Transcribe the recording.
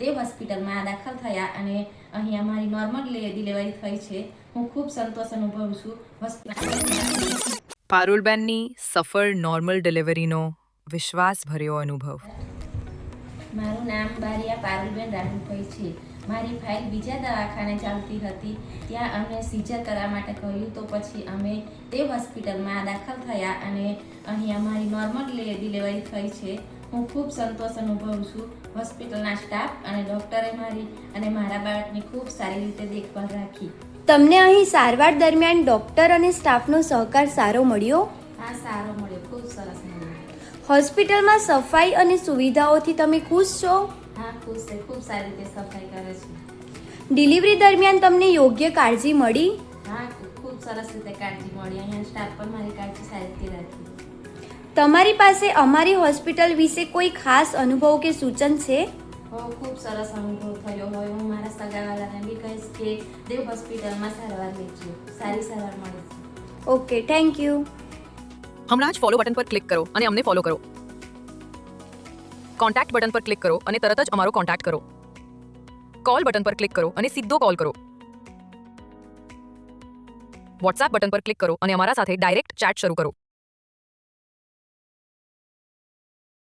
દેવ હોસ્પિટલમાં દાખલ થયા અને અહીં અમારી નોર્મલ ડિલિવરી થઈ છે. હું ખૂબ સંતોષ અનુભવું છું. પારુલબેનની સફળ નોર્મલ ડિલિવરીનો વિશ્વાસભર્યો અનુભવ. મારું નામ બારિયા પારુલબેન રાહુલભાઈ છે. મારી ફાઇલ બીજા દવાખાને ચાલતી હતી. ત્યાં અમને સીઝર કરવા માટે કહ્યું તો પછી અમે દેવ હોસ્પિટલમાં દાખલ થયા અને અહીં અમારી નોર્મલ ડિલિવરી થઈ છે. હું ખૂબ સંતોષ અનુભવું છું. હોસ્પિટલના સ્ટાફ અને ડૉક્ટરે મારી અને મારા બાળકની ખૂબ સારી રીતે દેખભાળ રાખી. તમને અહીં સારવાર દરમિયાન ડૉક્ટર અને સ્ટાફનો સહકાર સારો મળ્યો? હા, સારો મળ્યો, ખૂબ સરસ મળ્યો. હોસ્પિટલમાં સફાઈ અને સુવિધાઓથી તમે ખુશ છો? હા, ખુશ છે. ખૂબ સારી રીતે સફાઈ કરે છે. ડિલિવરી દરમિયાન તમને યોગ્ય કાળજી મળી? હા, ખૂબ સરસ રીતે કાળજી મળી. અહીંયા સ્ટાફ પણ મારી કાળજી સારી રીતે રાખી. તમારી પાસે અમારી હોસ્પિટલ વિશે કોઈ ખાસ અનુભવ કે સૂચન છે? ખૂબ સરસ અનુભવ થયો હોય. હું મારા સગાવાલાને બી કહીશ કે દેવ હોસ્પિટલમાં સારવાર લેજો. સારી સારવાર મળે છે. Okay, thank you. હમણાં જ ફોલો બટન પર ક્લિક કરો અને અમને ફોલો કરો. કોન્ટેક્ટ બટન પર ક્લિક કરો અને તરત જ અમારો કોન્ટેક્ટ કરો. કોલ બટન પર ક્લિક કરો અને સીધો કોલ કરો. વોટ્સએપ બટન પર ક્લિક કરો અને અમારા સાથે ડાયરેક્ટ ચેટ શરૂ કરો.